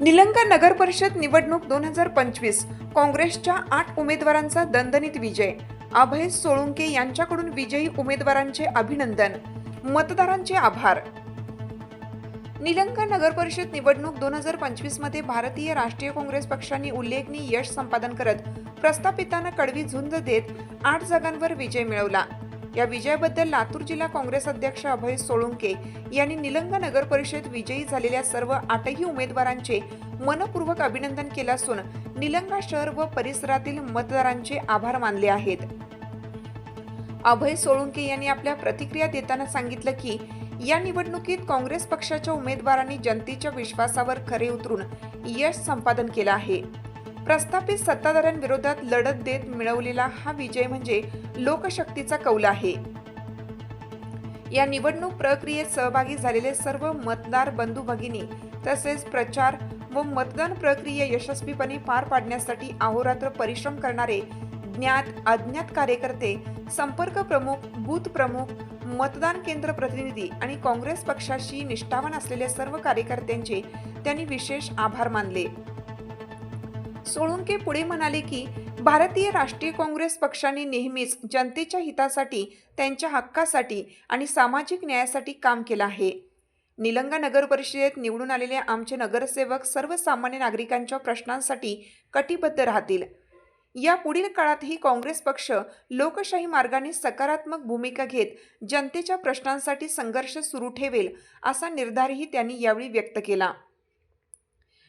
निलंगा नगर परिषद निवडणूक 2025 काँग्रेसच्या 8 उमेदवारांचा दणदणीत विजय. अभय सोळुंके यांच्याकडून विजयी उमेदवारांचे अभिनंदन, मतदारांचे आभार. निलंगा नगर परिषद निवडणूक 2025 मध्ये भारतीय राष्ट्रीय काँग्रेस पक्षाने उल्लेखनीय यश संपादन करत प्रस्थापितांना कडवी झुंज देत 8 जागांवर विजय मिळवला. या विजयाबद्दल लातूर जिल्हा काँग्रेस अध्यक्ष अभय सोळुंके यांनी निलंगा नगर परिषद विजयी झालेल्या सर्व 8ही उमेदवारांचे मनपूर्वक अभिनंदन केले असून निलंगा शहर व परिसरातील मतदारांचे आभार मानले आहेत. अभय सोळुंके यांनी आपल्या प्रतिक्रिया देताना सांगितलं की या निवडणुकीत काँग्रेस पक्षाच्या उमेदवारांनी जनतेच्या विश्वासावर खरे उतरून यश संपादन केलं आहे. प्रस्थापित सत्ताधाऱ्यांविरोधात लढत देत मिळवलेला हा विजय म्हणजे लोकशक्तीचा कौल आहे. या निवडणूक प्रक्रियेत सहभागी झालेले सर्व मतदार बंधू भगिनी तसेच प्रचार व मतदान प्रक्रिया यशस्वीपणे पार पाडण्यासाठी अहोरात्र परिश्रम करणारे ज्ञात अज्ञात कार्यकर्ते, संपर्क प्रमुख, बूथ प्रमुख, मतदान केंद्र प्रतिनिधी आणि काँग्रेस पक्षाशी निष्ठावान असलेल्या सर्व कार्यकर्त्यांचे त्यांनी विशेष आभार मानले. सोळुंके पुढे म्हणाले की भारतीय राष्ट्रीय काँग्रेस पक्षाने नेहमीच जनतेच्या हितासाठी, त्यांच्या हक्कासाठी आणि सामाजिक न्यायासाठी काम केलं आहे. निलंगा नगर परिषदेत निवडून आलेले आमचे नगरसेवक सर्वसामान्य नागरिकांच्या प्रश्नांसाठी कटिबद्ध राहतील. या पुढील काळातही काँग्रेस पक्ष लोकशाही मार्गाने सकारात्मक भूमिका घेत जनतेच्या प्रश्नांसाठी संघर्ष सुरू ठेवेल असा निर्धारही त्यांनी यावेळी व्यक्त केला.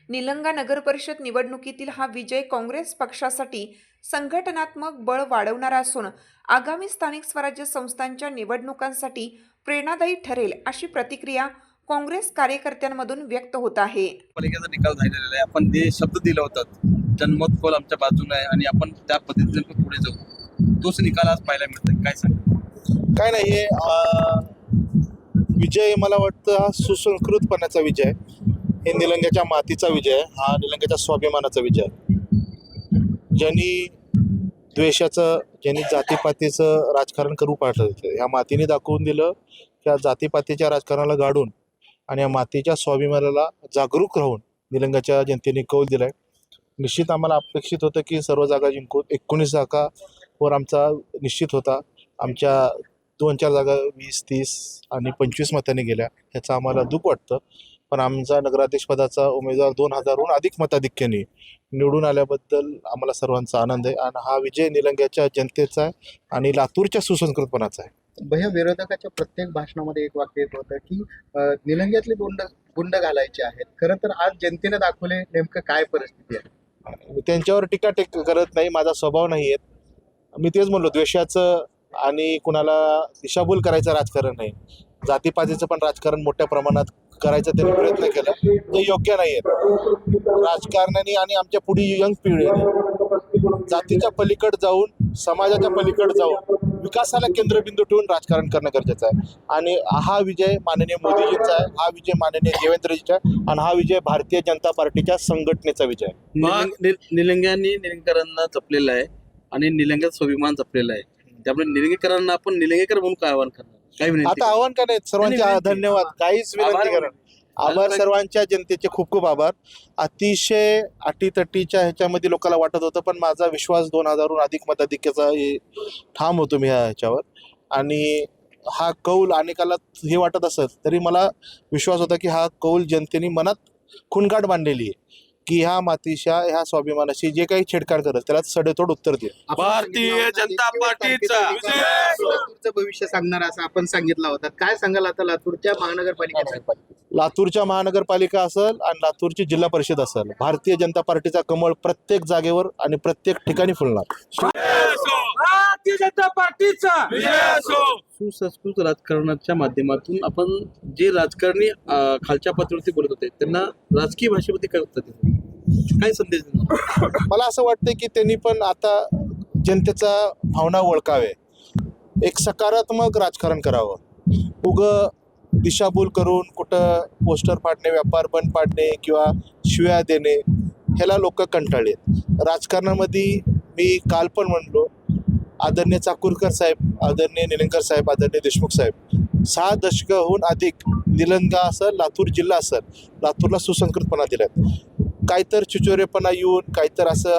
निलंगा नगर परिषद निवडणुकीतील हा विजय काँग्रेस पक्षासाठी संघटनात्मक बळ वाढवणारा असून आगामी स्थानिक स्वराज्य संस्थांच्या निवडणुकांसाठी प्रेरणादायी ठरेल अशी प्रतिक्रिया काँग्रेस कार्यकर्त्यांमधून व्यक्त होत आहे. पालिकेचा निकाल झालेला आहे. आपण जे शब्द दिले होतात, जनमत कौल आमच्या बाजूने आहे आणि आपण त्या पद्धतीने पुढे जाऊ. तोच निकाल आज पाहायला मिळतोय. काय सांगा? काय नाही, हे विजय मला वाटतं हा सुसंस्कृतपणाचा विजय आहे. हे निलंग्याच्या मातीचा विजय आहे. हा निलंग्याच्या स्वाभिमानाचा विजय आहे. ज्यांनी द्वेषाचं, ज्यांनी जातीपातीचं राजकारण करू पाठवलं, ह्या मातीने दाखवून दिलं की जातीपातीच्या राजकारणाला गाडून आणि या मातीच्या स्वाभिमानाला जागरूक राहून निलंग्याच्या जनतेने कौल दिलाय. निश्चित आम्हाला अपेक्षित होतं की सर्व जागा जिंकून 19 जागावर आमचा निश्चित होता. आमच्या 2-4 जागा 20-30 आणि 25 मतांनी गेल्या. ह्याचं आम्हाला दुःख वाटतं. पण आमचा नगराध्यक्षपदाचा उमेदवार 2000हून अधिक मताधिक्याने निवडून आल्याबद्दल आम्हाला सर्वांचा आनंद आहे. आणि हा विजय निलंग्याच्या जनतेचा आहे आणि लातूरच्या सुसंस्कृतपणाचा आहे. भैया, विरोधकाच्या प्रत्येक भाषणामध्ये एक वाक्य येत होतं की निलंग्यातले गुंड घालायचे आहेत. खरं तर आज जनतेने दाखवले नेमकं काय परिस्थिती आहे. त्यांच्यावर टीका करत नाही, माझा स्वभाव नाही आहे. मी तेच म्हणलो, द्वेषाचं आणि कुणाला दिशाभूल करायचं राजकारण नाही, जातीपातीचं पण राजकारण मोठ्या प्रमाणात करायचा त्यांनी प्रयत्न केला, जे योग्य नाही आहेत. राजकारणाने आणि आमच्या पुढे यंग पिढीने जातीच्या पलीकडे जाऊन, समाजाच्या पलीकडे जाऊन विकासाला केंद्रबिंदू ठेवून राजकारण करणं गरजेचं आहे. आणि हा विजय माननीय मोदीजींचा आहे, हा विजय माननीय देवेंद्रजीचा आहे आणि हा विजय भारतीय जनता पार्टीच्या संघटनेचा विजय आहे. निलंग्यांनी निलंगेकरांना जपलेला आहे आणि निलंग्यात स्वाभिमान जपलेला आहे. त्यामुळे निलंगेकरांना आपण निलंगेकर म्हणून काय आवाहन करणार? काय विनंती? आता आव्हान का नाही, सर्वांचे धन्यवाद, काहीच विनंती करा. आभार, सर्वांच्या जनतेचे खूप खूप आभार. अतिशय अटीतटीच्या ह्याच्यामध्ये लोकांना वाटत होतं, पण माझा विश्वास 2000हून अधिक मताधिक्याचा ठाम होतो मी ह्याच्यावर. आणि हा कौल अनेकाला हे वाटत असत तरी मला विश्वास होता की हा कौल जनतेने मनात खूणगाठ बांधलेली आहे की ह्या मातीच्या, ह्या स्वाभिमानाशी जे काही छेडछाड करत त्याला सडेतोड उत्तर दे. भारतीय जनता पार्टीचा लातूरचं भविष्य सांगणार असं आपण सांगितलं होतं. काय सांगाल आता लातूरच्या महानगरपालिकेचा? लातूरच्या महानगरपालिका असेल आणि लातूरची जिल्हा परिषद असेल, भारतीय जनता पार्टीचा कमळ प्रत्येक जागेवर आणि प्रत्येक ठिकाणी फुलणार. भारतीय जनता पार्टीचा सुसंस्कृत राजकारणाच्या माध्यमातून आपण जे राजकारणी खालच्या पातळीवरती बोलत होते त्यांना राजकीय भाषेमध्ये काय उत्तर देतात? काय संदेश देतात? मला असं वाटतं की त्यांनी पण आता जनतेचा भावना ओळखावे, एक सकारात्मक राजकारण करावं. दिशाभूल करून कुठं पोस्टर फाडणे, व्यापार बंद पाडणे किंवा शिव्या देणे ह्याला लोक कंटाळलेत. राजकारणामध्ये मी काल पण म्हणलो, आदरणीय चाकूरकर साहेब, आदरणीय निलंगेकर साहेब, आदरणीय देशमुख साहेब 6 दशकहून अधिक निलंगा असेल, लातूर जिल्हा असेल, लातूरला सुसंस्कृतपणा दिलाय. काहीतर चिचोरेपणा येऊन काहीतर असं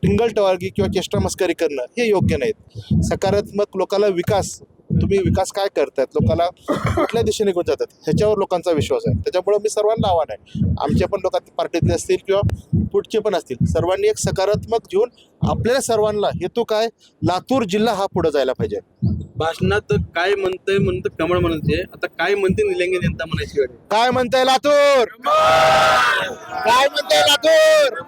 टिंगलटवाळगी किंवा चेष्टा मस्करी करणं हे योग्य नाहीत. सकारात्मक लोकांना विकास, तुम्ही विकास काय करतायत, लोकांना कुठल्या दिशेने घेऊन जातात ह्याच्यावर लोकांचा विश्वास आहे. त्याच्यामुळे मी सर्वांना आव्हान आहे, आमच्या पण लोकांनी पार्टीतले असतील किंवा पुढचे पण असतील, सर्वांनी एक सकारात्मक घेऊन आपल्याला सर्वांना हेतू काय, लातूर जिल्हा हा पुढे जायला पाहिजे. भाषणात काय म्हणतं कमळ म्हणायचे, आता काय म्हणते निलंगे जनता म्हणायची वेळ आहे. काय म्हणताय लातूर, काय म्हणताय लातूर.